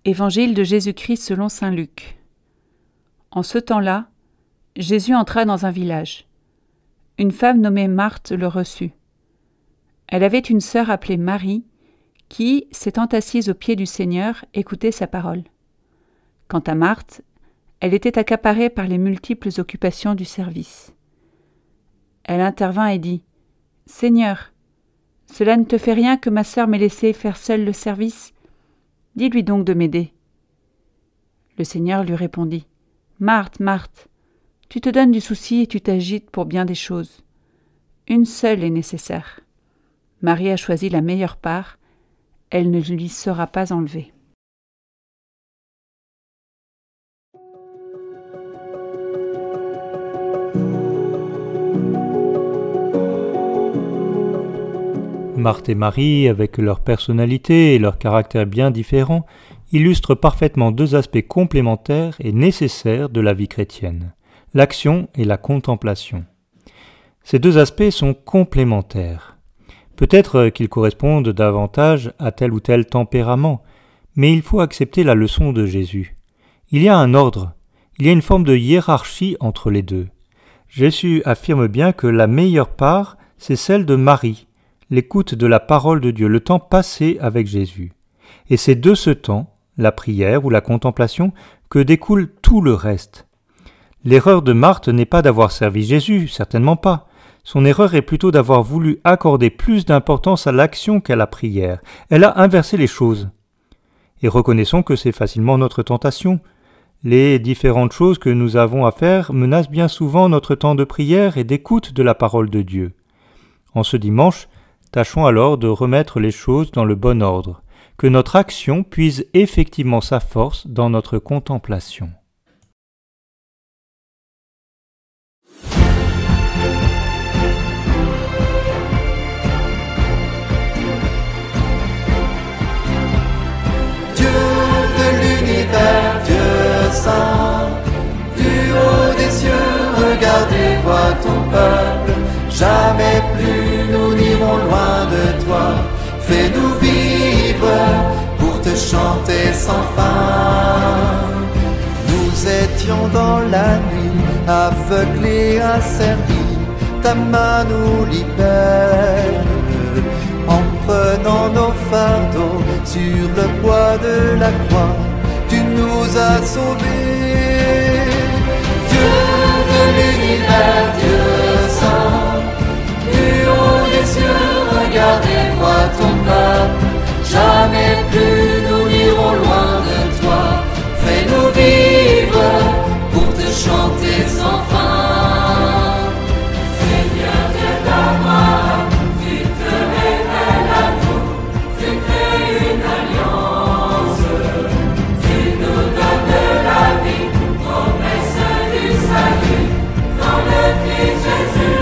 Évangile de Jésus-Christ selon saint Luc. En ce temps-là, Jésus entra dans un village. Une femme nommée Marthe le reçut. Elle avait une sœur appelée Marie, qui, s'étant assise aux pieds du Seigneur, écoutait sa parole. Quant à Marthe, elle était accaparée par les multiples occupations du service. Elle intervint et dit : « Seigneur, cela ne te fait rien que ma sœur m'ait laissé faire seule le service ? Dis-lui donc de m'aider. » Le Seigneur lui répondit : « Marthe, Marthe, tu te donnes du souci et tu t'agites pour bien des choses. Une seule est nécessaire. Marie a choisi la meilleure part, elle ne lui sera pas enlevée. » Marthe et Marie, avec leur personnalité et leur caractère bien différents, illustrent parfaitement deux aspects complémentaires et nécessaires de la vie chrétienne, l'action et la contemplation. Ces deux aspects sont complémentaires. Peut-être qu'ils correspondent davantage à tel ou tel tempérament, mais il faut accepter la leçon de Jésus. Il y a un ordre, il y a une forme de hiérarchie entre les deux. Jésus affirme bien que la meilleure part, c'est celle de Marie, l'écoute de la parole de Dieu, le temps passé avec Jésus. Et c'est de ce temps, la prière ou la contemplation, que découle tout le reste. L'erreur de Marthe n'est pas d'avoir servi Jésus, certainement pas. Son erreur est plutôt d'avoir voulu accorder plus d'importance à l'action qu'à la prière. Elle a inversé les choses. Et reconnaissons que c'est facilement notre tentation. Les différentes choses que nous avons à faire menacent bien souvent notre temps de prière et d'écoute de la parole de Dieu. En ce dimanche, tâchons alors de remettre les choses dans le bon ordre, que notre action puise effectivement sa force dans notre contemplation. Dieu de l'univers, Dieu saint, du haut des cieux, regardez, vois ton peuple. Jamais plus nous n'irons loin de toi. Fais-nous vivre pour te chanter sans fin. Nous étions dans la nuit, aveuglés, asservis. Ta main nous libère. En prenant nos fardeaux sur le bois de la croix, tu nous as sauvés. Dieu de l'univers, Dieu saint, des cieux, regardez, vois ton peuple. Jamais plus nous n'irons loin de toi. Fais-nous vivre pour te chanter sans fin. Seigneur Dieu d'Abraham, tu te révèles à nous. Tu crées une alliance. Tu nous donnes la vie, promesse du salut dans le Christ Jésus.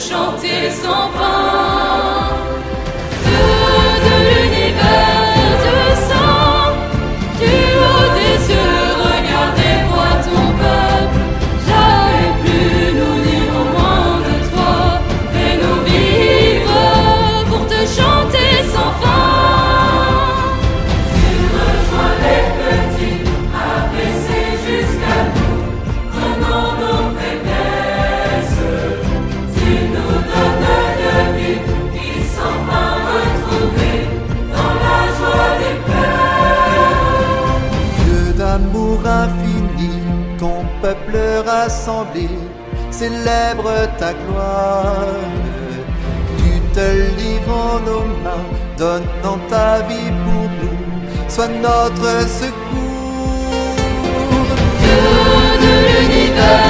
Chanter sans fin. Dieu de l'univers, Dieu saint, du haut des cieux, regardez, vois ton peuple. Jamais plus nous n'irons loin de toi. Fais-nous vivre pour te chanter sans fin. Tu rejoins les petits, abaissés jusqu'à nous, prenons nos faiblesses. Tu nous donnes de vie, qui s'en va retrouver dans la joie des pères. Dieu d'amour infini, ton peuple rassemblé célèbre ta gloire. Tu te livres en nos mains, donnant ta vie pour nous, sois notre secours. Dieu de l'univers,